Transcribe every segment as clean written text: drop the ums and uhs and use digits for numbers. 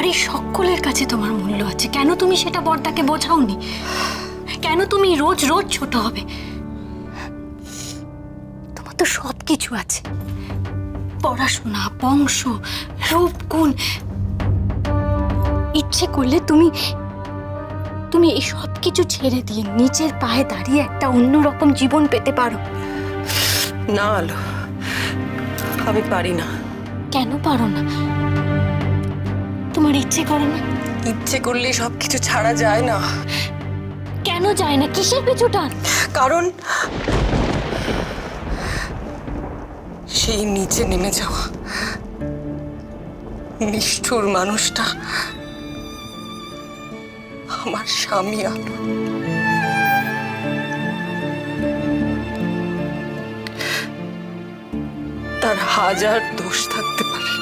বাড়ির সকলের কাছে তোমার মূল্য আছে, কেন তুমি সেটা বর্দাকে বোঝাওনি? কেন তুমি রোজ রোজ ছোট হবে? তোমার তো সব কিছু আছে, পড়াশোনা, বংশ, রূপ, গুণ। ইচ্ছে করলে তুমি তুমি এই সব কিছু ছেড়ে দিয়ে নিজের পায়ে দাঁড়িয়ে একটা অন্যরকম জীবন পেতে পারো। না আলো, আমি পারি না। কেন পারো না? তোমার ইচ্ছে করে না? ইচ্ছে করলে সবকিছু ছাড়া যায় না। কেন যায় না? কিসের পিছু টান? কারণ সেই নিচে নেমে যাওয়া নিষ্ঠুর মানুষটা আমার স্বামী আলো। তার হাজার দোষ থাকতে পারে,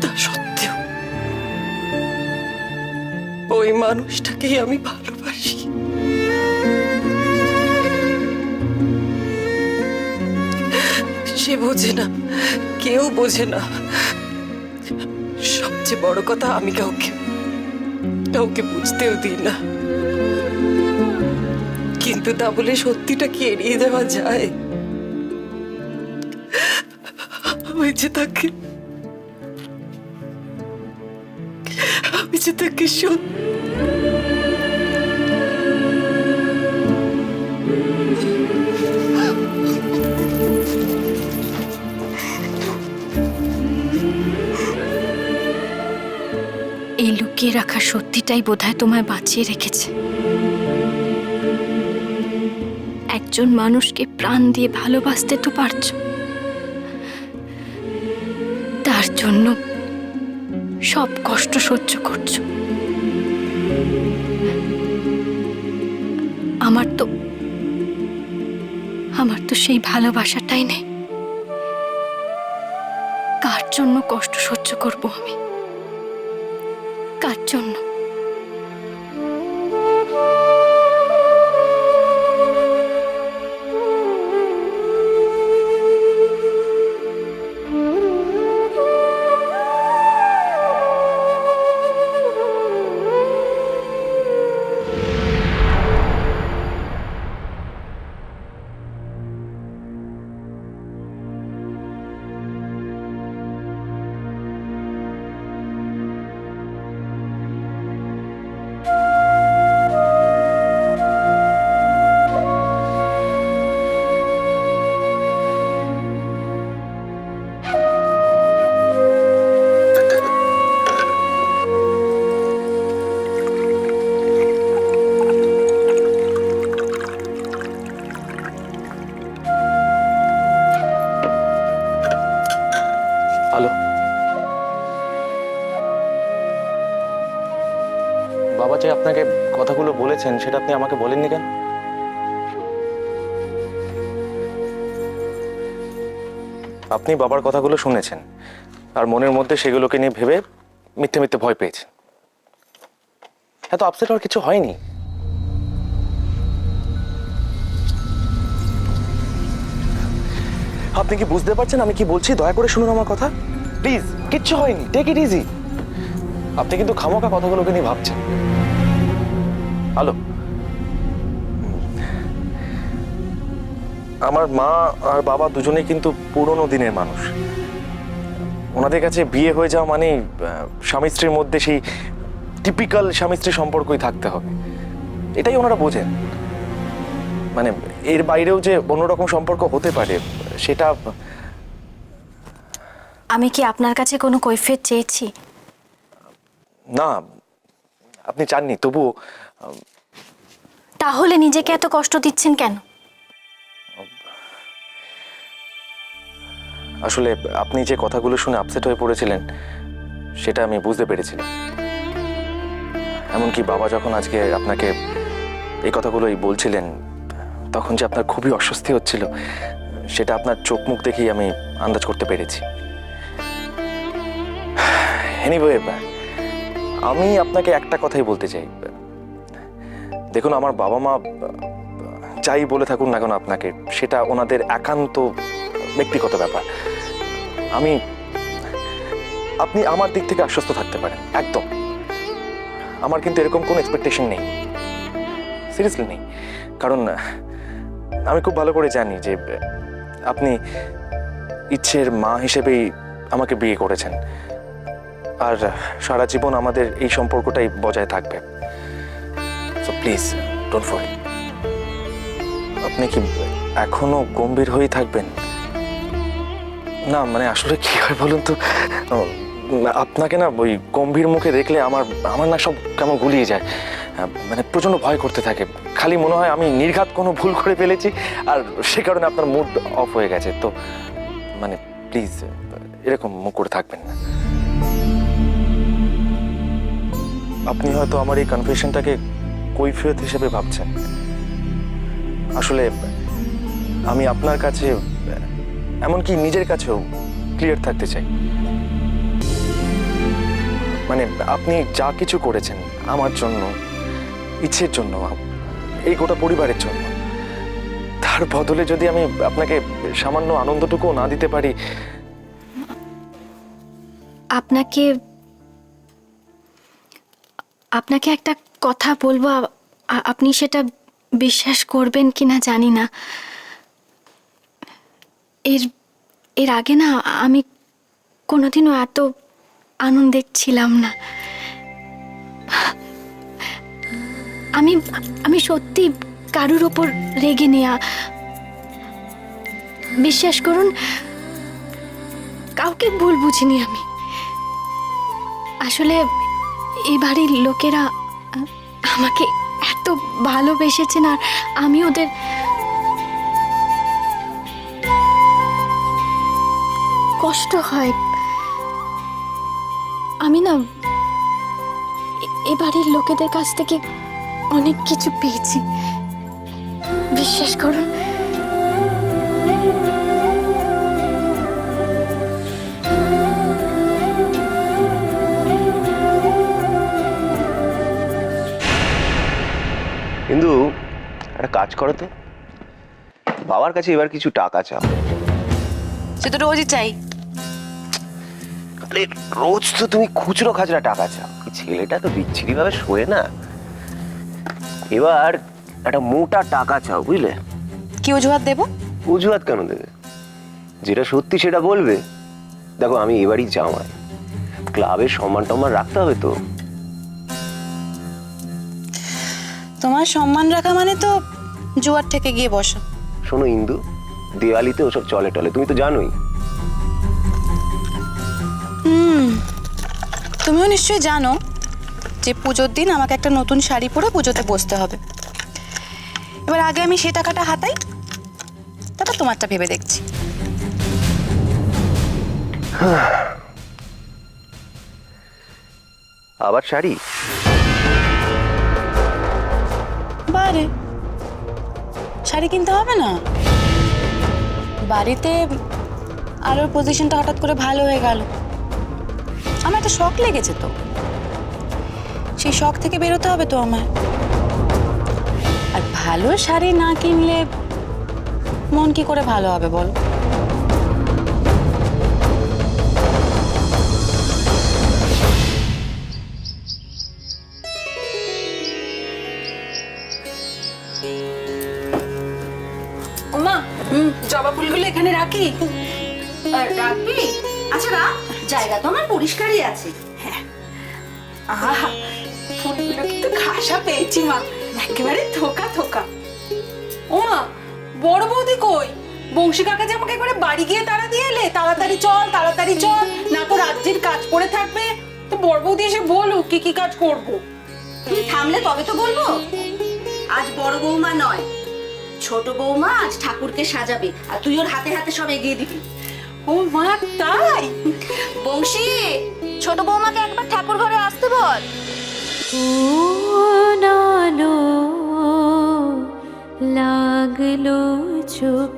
তা সত্ত্বেও ওই মানুষটাকেই আমি ভালোবাসি। সে বোঝে না, কেউ বোঝে না। সবচেয়ে বড় কথা, আমি কাউকে বুঝতেও দিই না। কিন্তু তা বলে সত্যিটা কি এড়িয়ে দেওয়া যায়? আমি যে তাকে এই লুকিয়ে রাখা সত্যিটাই বোধহয় তোমায় বাঁচিয়ে রেখেছে। একজন মানুষকে প্রাণ দিয়ে ভালোবাসতে তো পারছো, তার জন্য সব কষ্ট সহ্য করছো। আমার তো সেই ভালোবাসাটাই নেই। কার জন্য কষ্ট সহ্য করব আমি? কার জন্য? আলো, বাবা যে আপনাকে কথাগুলো বলেছেন সেটা আপনি আমাকে বলেননি কেন? আপনি বাবার কথাগুলো শুনেছেন আর মনের মধ্যে সেগুলোকে নিয়ে ভেবে মিথ্যে মিথ্যে ভয় পেয়েছেন। এত আপসেট হওয়ার কিছু হয়নি। আপনি কি বুঝতে পারছেন আমি কি বলছি? দয়া করে শুনুন আমার কথা প্লিজ। কিচ্ছু হয়নি, টেক ইট ইজি। আপনি কিন্তু খামোখা কথাগুলোকে নিয়ে ভাবছেন। হ্যালো, আমার মা আর বাবা দুজনেই কিন্তু পুরনো দিনের মানুষ। ওনাদের কাছে বিয়ে হয়ে যাওয়া মানে স্বামী স্ত্রীর মধ্যে সেই টিপিক্যাল স্বামী স্ত্রী সম্পর্কই থাকতে হবে, এটাই ওনারা বোঝেন। মানে এর বাইরেও যে অন্যরকম সম্পর্ক হতে পারে সেটা। আমি কি আপনার কাছে কোনো কৈফিয়ত চেয়েছি? না, আপনি চাননি, তবুও। তাহলে নিজেকে এত কষ্ট দিচ্ছেন কেন? আসলে আপনি যে কথাগুলো শুনে আপসেট হয়ে পড়েছিলেন সেটা আমি বুঝতে পেরেছিলাম। এমনকি বাবা যখন আজকে আপনাকে এই কথাগুলোই বলছিলেন তখন যে আপনার খুবই অস্বস্তি হচ্ছিল সেটা আপনার চোখ মুখ দেখেই আমি আন্দাজ করতে পেরেছি। এনিওয়ে, আমি আপনাকে একটা কথাই বলতে চাই। দেখুন, আমার বাবা মা যাই বলে থাকুন না কেন আপনাকে, সেটা ওনাদের একান্ত ব্যক্তিগত ব্যাপার। আপনি আমার দিক থেকে আশ্বস্ত থাকতে পারেন, একদম। আমার কিন্তু এরকম কোনো এক্সপেকটেশন নেই, সিরিয়াসলি নেই। কারণ আমি খুব ভালো করে জানি যে আপনি ইচ্ছের মা হিসেবেই আমাকে বিয়ে করেছেন, আর সারা জীবন আমাদের এই সম্পর্কটাই বজায় থাকবে। So please don't worry. আপনি কি এখনো গম্ভীর হয়ে থাকবেন? না মানে আসলে কি হয় বলুন তো, আপনাকে না ওই গম্ভীর মুখে দেখলে আমার না সব কেমন গুলিয়ে যায়, মানে প্রচন্ড ভয় করতে থাকে। খালি মনে হয় আমি নির্ঘাত কোনো ভুল করে ফেলেছি, আর সে কারণে আপনার মুড অফ হয়ে গেছে। তো মানে প্লিজ এরকম মুখ করে থাকবেন না। আপনি হয়তো আমার এই কনফেশনটাকে কৈফিয়ত হিসেবে ভাবছেন। আসলে আমি আপনার কাছে, এমনকি নিজের কাছেও ক্লিয়ার থাকতে চাই। মানে আপনি যা কিছু করেছেন আমার জন্য, ইচ্ছের জন্য, এই গোটা পরিবারের জন্য, তার বদলে যদি আমি আপনাকে সামান্য আনন্দটুকুও না দিতে পারি। আপনাকে একটা কথা বলবো, আপনি সেটা বিশ্বাস করবেন কিনা জানি না। এর আগে না আমি কোনোদিনও এত আনন্দে ছিলাম না। আমি সত্যি কারুর ওপর রেগে নেয়া, বিশ্বাস করুন কাউকে ভুল বুঝিনি আমি। আসলে এই বাড়ির লোকেরা আমাকে এত ভালোবেসেছেন, আর আমি ওদের কষ্ট হয়। আমি না এ বাড়ির লোকেদের কাছ থেকে অনেক কিছু পেয়েছি, বিশ্বাস করুন। কিন্তু একটা কাজ করো তো, বাবার কাছে এবার কিছু টাকা চাও। সে তো রোজই চাই। আরে রোজ তো তুমি খুচরো খাজরা টাকা চাও, এই ছেলেটা তো বিচ্ছিরি ভাবে শোয়ে না। এবার একটা মোটা টাকা চাও, বুঝলে? কি অজুহাত দেবো? অজুহাত কেন দেবে? যেটা সত্যি সেটা বলবে। দেখো আমি এবারই জামাই, ক্লাবের সম্মান টম্মান রাখতে হবে তো। তোমার সম্মান রাখা মানে তো জুয়ার থেকে গিয়ে বসো। শোনো ইন্দু, দেওয়ালিতে ওসব চলে টলে, তুমি তো জানোই। তুমিও নিশ্চয়ই জানো যে পুজোর দিন আমাকে একটা নতুন শাড়ি পরে পুজোতে বসতে হবে। এবার আগে আমি সে টাকাটা হাতাই, তারপর তোমারটা ভেবে দেখছি। আবার শাড়ি? বারে শাড়ি কিনতে হবে না? বাড়িতে আলোর পজিশনটা হঠাৎ করে ভালো হয়ে গেল, আমার একটা শখ লেগেছে তো, সেই শখ থেকে বেরোতে হবে তো আমার। আর ভালো শাড়ি না কিনলে মন কি করে ভালো হবে বল? ওমা, জবা ফুলগুলো এখানে রাখি? রাখবি? আচ্ছা রাখ, জায়গা তো আমার পরিষ্কারই আছে। আহা, ফুলগুলো কিন্তু খাসা পেয়েছি মা, একেবারে থোকা থোকা। ওমা, বড় বৌদি কই? বংশী কাকা যে আমাকে একবারে বাড়ি গিয়ে তাড়া দিয়ে এলে, তাড়াতাড়ি চল তাড়াতাড়ি চল, না তো রাজ্যের কাজ পড়ে থাকবে। তো বড় বৌদি এসে বলুক কি কি কাজ করবো। তুমি থামলে তবে তো বলবো। আজ বড় বৌমা নয়, ছোট বৌমা আজ ঠাকুরকে সাজাবে, আর তুই ওর হাতে হাতে সব এগিয়ে দিবি। ও মা, তাই? বংশী, ছোট বৌমাকে একবার ঠাকুর ঘরে আসতে বল। নালো লাগলো চোখ